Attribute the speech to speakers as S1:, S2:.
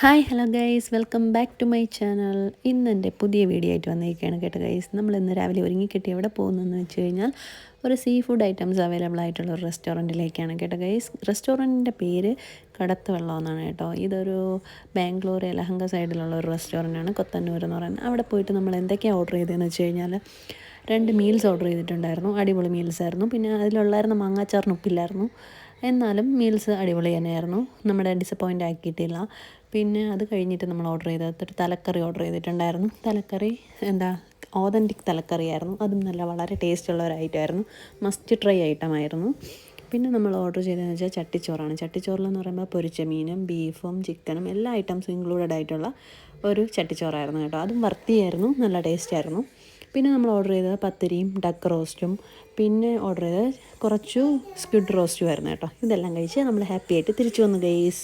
S1: Hi hello guys, welcome back to my channel. ഇന്ന് എൻ്റെ പുതിയ വീഡിയോ ആയിട്ട് വന്നിരിക്കുകയാണ് കേട്ടോ ഗൈസ്. നമ്മൾ ഇന്ന് രാവിലെ ഒരുങ്ങിക്കെട്ടി എവിടെ പോകുന്നതെന്ന് വെച്ച് കഴിഞ്ഞാൽ ഒരു സീ ഫുഡ് ഐറ്റംസ് അവൈലബിൾ ആയിട്ടുള്ള ഒരു റെസ്റ്റോറൻറ്റിലേക്കാണ് കേട്ടോ ഗൈസ്. റെസ്റ്റോറൻറ്റിൻ്റെ പേര് കടത്ത് വെള്ളം എന്നാണ് കേട്ടോ. ഇതൊരു ബാംഗ്ലൂർ യലഹങ്ക സൈഡിലുള്ള ഒരു റെസ്റ്റോറൻറ്റാണ്, കൊത്തന്നൂർ എന്ന് പറയുന്നത്. അവിടെ പോയിട്ട് നമ്മൾ എന്തൊക്കെയാണ് ഓർഡർ ചെയ്തതെന്ന് വെച്ച് കഴിഞ്ഞാൽ 2 മീൽസ് ഓർഡർ ചെയ്തിട്ടുണ്ടായിരുന്നു. അടിപൊളി മീൽസ് ആയിരുന്നു. പിന്നെ അതിലുള്ളായിരുന്ന മാങ്ങാച്ചാറിന് ഉപ്പില്ലായിരുന്നു, എന്നാലും മീൽസ് അടിപൊളി തന്നെയായിരുന്നു, നമ്മുടെ ഡിസപ്പോയിൻ്റ് ആക്കിയിട്ടില്ല. പിന്നെ അത് കഴിഞ്ഞിട്ട് നമ്മൾ ഓർഡർ ചെയ്തിട്ട് തലക്കറി ഓർഡർ ചെയ്തിട്ടുണ്ടായിരുന്നു. തലക്കറി ഓതൻറ്റിക് തലക്കറിയായിരുന്നു. അതും വളരെ ടേസ്റ്റുള്ള ഒരു ഐറ്റമായിരുന്നു, മസ്റ്റ് ട്രൈ ഐറ്റമായിരുന്നു. പിന്നെ നമ്മൾ ഓർഡർ ചെയ്തതെന്ന് വെച്ചാൽ ചട്ടിച്ചോറാണ്. ചട്ടിച്ചോറിലെന്ന് പറയുമ്പോൾ പൊരിച്ച മീനും ബീഫും ചിക്കനും എല്ലാ ഐറ്റംസും ഇൻക്ലൂഡഡ് ആയിട്ടുള്ള ഒരു ചട്ടിച്ചോറായിരുന്നു കേട്ടോ. അതും വർത്തിയായിരുന്നു, നല്ല ടേസ്റ്റായിരുന്നു. പിന്നെ നമ്മൾ ഓർഡർ ചെയ്തത് പത്തിരിയും ഡക്ക് റോസ്റ്റും, പിന്നെ ഓർഡർ ചെയ്തത് കുറച്ചു സ്ക്വിഡ് റോസ്റ്റും ആയിരുന്നു കേട്ടോ. ഇതെല്ലാം കഴിച്ച് നമ്മൾ ഹാപ്പി ആയിട്ട് തിരിച്ചു വന്നു ഗൈസ്.